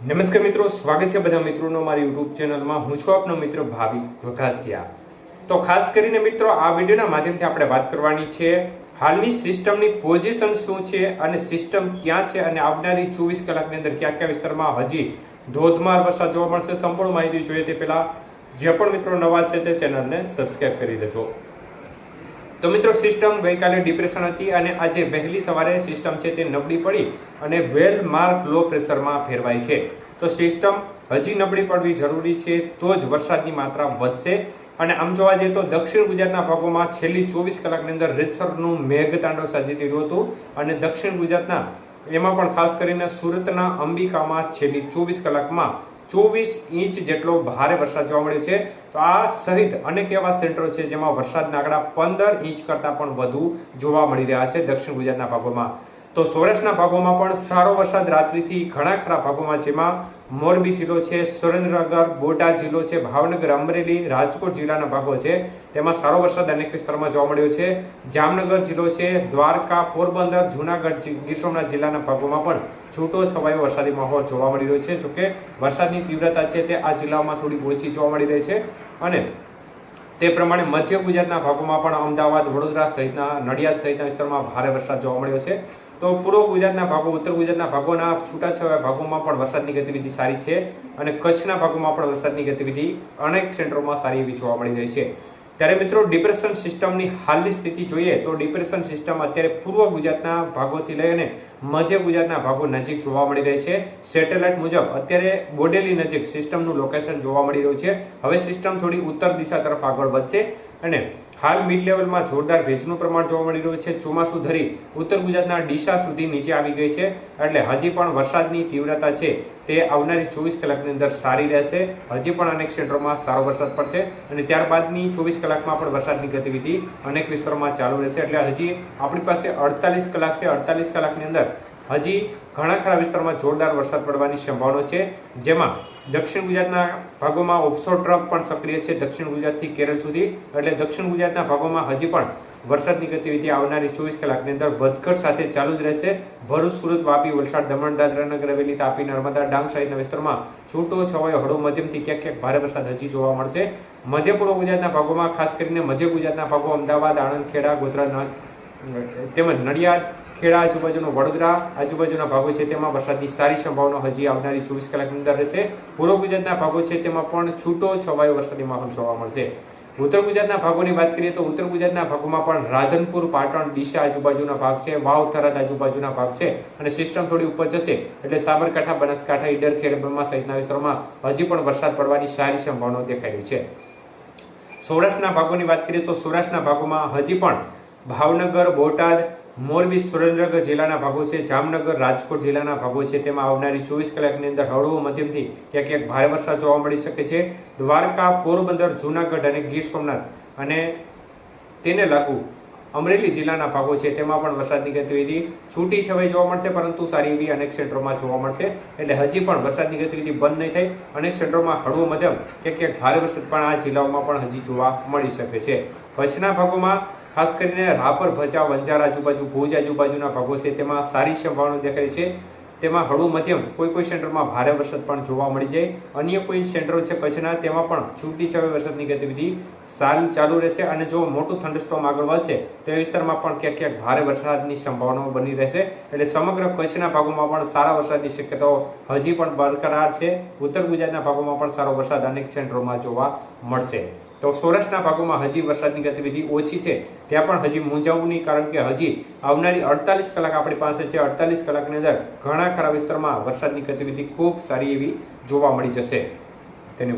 નમસ્કાર મિત્રો, સ્વાગત છે બધા મિત્રોનો મારી યુટ્યુબ ચેનલમાં. હું છું આપનો મિત્ર ભાવિક વઘાસિયા. તો ખાસ કરીને મિત્રો આ વિડીયોના માધ્યમથી આપણે વાત કરવાની છે હાલની સિસ્ટમની પોઝિશન શું છે અને સિસ્ટમ ક્યાં છે અને આવનારી 24 કલાકની અંદર કયા કયા વિસ્તારમાં હજી ધોધમાર વરસાદ જોવા મળશે. સંપૂર્ણ માહિતી જોઈએ તે પહેલા જે પણ મિત્રો નવા છે તે ચેનલને સબસ્ક્રાઇબ કરી દેજો. તો મિત્રો સિસ્ટમ ગઈકાલે ડિપ્રેશન હતી અને આજે વહેલી સવારે સિસ્ટમ છે તે નબળી પડી અને વેલ માર્ક લો પ્રેશરમાં ફેરવાય છે. તો સિસ્ટમ હજી નબળી પડવી જરૂરી છે તો જ વરસાદની માત્રા વધશે. અને આમ જોવા જઈએ તો દક્ષિણ ગુજરાતના ભાગોમાં છેલ્લી 24 કલાકની અંદર રીતસરનું મેઘતાંડવ સર્જી રહ્યું હતું અને દક્ષિણ ગુજરાતના એમાં પણ ખાસ કરીને સુરતના અંબિકામાં છેલ્લી 24 કલાકમાં 24 ઇંચ જેટલો ભારે વરસાદ જોવા મળ્યો છે. તો આ સહિત અનેક એવા સેન્ટરો છે જેમાં વરસાદના આંકડા 15 ઇંચ કરતા પણ વધુ જોવા મળી રહ્યા છે દક્ષિણ ગુજરાતના ભાગોમાં. તો સૌરાષ્ટ્રના ભાગોમાં પણ સારો વરસાદ રાત્રિથી ઘણા ખરા ભાગોમાં, જેમાં મોરબી જિલ્લો છે, સુરેન્દ્રનગર, બોટાદ જિલ્લો છે, ભાવનગર, અમરેલી, રાજકોટ જિલ્લાના ભાગો છે તેમાં સારો વરસાદ અનેક વિસ્તારમાં જોવા મળ્યો છે. જામનગર જિલ્લો છે, દ્વારકા, પોરબંદર, જુનાગઢ, ગીર સોમનાથ જિલ્લાના ભાગોમાં પણ છૂટો છવાયો વરસાદી માહોલ જોવા મળી રહ્યો છે. જોકે વરસાદની તીવ્રતા છે તે આ જિલ્લાઓમાં થોડી ઓછી જોવા મળી રહી છે અને તે પ્રમાણે મધ્ય ગુજરાતના ભાગોમાં પણ અમદાવાદ, વડોદરા સહિતના, નડિયાદ સહિતના વિસ્તારમાં ભારે વરસાદ જોવા મળ્યો છે. તો પૂર્વ ગુજરાતના ભાગો, ઉત્તર ગુજરાતના ભાગોના છૂટાછવાયા ભાગોમાં પણ વરસાદની ગતિવિધિ સારી છે અને કચ્છના ભાગોમાં પણ વરસાદની ગતિવિધિ અનેક સેન્ટરોમાં સારી એવી જોવા મળી રહી છે. ત્યારે મિત્રો ડિપ્રેશન સિસ્ટમની હાલની સ્થિતિ જોઈએ તો ડિપ્રેશન સિસ્ટમ અત્યારે પૂર્વ ગુજરાતના ભાગોથી લઈને મધ્ય ગુજરાતના ભાગો નજીક જોવા મળી રહી છે. સેટેલાઇટ મુજબ અત્યારે બોડેલી નજીક સિસ્ટમનું લોકેશન જોવા મળી રહ્યું છે. હવે સિસ્ટમ થોડી ઉત્તર દિશા તરફ આગળ વધશે અને હાલ મિડ લેવલમાં જોરદાર ભેજનું પ્રમાણ જોવા મળી રહ્યું છે. ચોમાસું ધરી ઉત્તર ગુજરાતના ડીસા સુધી નીચે આવી ગઈ છે એટલે હજી પણ વરસાદની તીવ્રતા છે તે આવનારી 24 કલાકની અંદર સારી રહેશે. હજી પણ અનેક ક્ષેત્રોમાં સારો વરસાદ પડશે અને ત્યારબાદની 24 કલાકમાં પણ વરસાદની ગતિવિધિ અનેક વિસ્તારોમાં ચાલુ રહેશે. એટલે હજી આપણી પાસે 48 કલાક છે. 48 કલાકની અંદર હજી ઘણા ખરા વિસ્તારોમાં જોરદાર વરસાદ પડવાની સંભાવના છે, જેમાં દક્ષિણ ગુજરાતના ભાગોમાં ઓફશોર ટ્રફ પણ સક્રિય છે દક્ષિણ ગુજરાતથી કેરળ સુધી. એટલે દક્ષિણ ગુજરાતના ભાગોમાં હજી પણ વરસાદની ગતિવિધિ આવનારી 24 કલાકની અંદર વધઘટ સાથે ચાલુ જ રહેશે. ભરૂચ, સુરત, વાપી, વલસાડ, દમણ, દાદરા નગર હવેલી, તાપી, નર્મદા, ડાંગ સહિતના વિસ્તારમાં છૂટો છવાયો હળવો મધ્યમથી ક્યાંક ક્યાંક ભારે વરસાદ હજી જોવા મળશે. મધ્ય પૂર્વ ગુજરાતના ભાગોમાં ખાસ કરીને મધ્ય ગુજરાતના ભાગો અમદાવાદ, આણંદ, ખેડા, ગોધરા તેમજ નડિયાદ, ખેડા આજુબાજુનો, વડોદરા આજુબાજુના ભાગો છે તેમાં વરસાદની સારી સંભાવના હજી આવનારી 24 કલાકની અંદર રહેશે. પૂર્વ ગુજરાતના ભાગો છે તેમાં પણ છૂટો છવાયો વરસાદી માહોલ જોવા મળશે. ઉત્તર ગુજરાતના ભાગોની વાત કરીએ તો ઉત્તર ગુજરાતના ભાગોમાં પણ રાધનપુર, પાટણ, ડીસા આજુબાજુના ભાગ છે, વાવ, થરાદ આજુબાજુના ભાગ છે અને સિસ્ટમ થોડી ઉપર જશે એટલે સાબરકાંઠા, બનાસકાંઠા, ઈડર, ખેડ, બ્રહ્મા સહિતના વિસ્તારોમાં હજી પણ વરસાદ પડવાની સારી સંભાવના દેખાઈ રહી છે. સૌરાષ્ટ્રના ભાગોની વાત કરીએ તો સૌરાષ્ટ્રના ભાગોમાં હજી પણ ભાવનગર, બોટાદ, મોરબી, સુરેન્દ્રનગર જિલ્લાના ભાગો છે, જામનગર, રાજકોટ જિલ્લાના ભાગો છે તેમાં આવનારી 24 કલાકની અંદર હળવો મધ્યમથી ક્યાંક ક્યાંક ભારે વરસાદ જોવા મળી શકે છે. દ્વારકા, પોરબંદર, જુનાગઢ અને ગીર સોમનાથ અને તેને લાગુ અમરેલી જિલ્લાના ભાગો છે તેમાં પણ વરસાદની ગતિવિધિ છૂટી છવાઈ જોવા મળશે, પરંતુ સારી એવી અનેક ક્ષેત્રોમાં જોવા મળશે. એટલે હજી પણ વરસાદની ગતિવિધિ બંધ નહીં થાય. અનેક ક્ષેત્રોમાં હળવો મધ્યમ ક્યાંક ક્યાંક ભારે વરસાદ પણ આ જિલ્લાઓમાં પણ હજી જોવા મળી શકે છે. કચ્છના ભાગોમાં ખાસ કરીને રાપર, ભચાઉ, અંજાર આજુબાજુ, ભુજ આજુબાજુના ભાગો છે તેમાં સારી સંભાવના દેખાય છે. તેમાં હળવું મધ્યમ કોઈ સેન્ટરમાં ભારે વરસાદ પણ જોવા મળી જાય. અન્ય કોઈ સેન્ટરો છે કચ્છના તેમાં પણ છૂટી છવાઈ વરસાદની ગતિવિધિ સારી ચાલુ રહેશે અને જો મોટું થંડરસ્ટોર્મ આગળ વધશે તે વિસ્તારમાં પણ ક્યાંક ક્યાંક ભારે વરસાદની સંભાવનાઓ બની રહેશે. એટલે સમગ્ર કચ્છના ભાગોમાં પણ સારા વરસાદની શક્યતાઓ હજી પણ બરકરાર છે. ઉત્તર ગુજરાતના ભાગોમાં પણ સારો વરસાદ અનેક સેન્ટરોમાં જોવા મળશે. તો સૌરાષ્ટ્રના ભાગોમાં હજી વરસાદની ગતિવિધિ ઓછી છે, ત્યાં પણ હજી મૂંઝાવું નહીં, કારણ કે હજી આવનારી 48 કલાક આપણી પાસે છે. 48 કલાકની અંદર ઘણા ખરા વિસ્તારમાં વરસાદની ગતિવિધિ ખૂબ સારી એવી જોવા મળી જશે.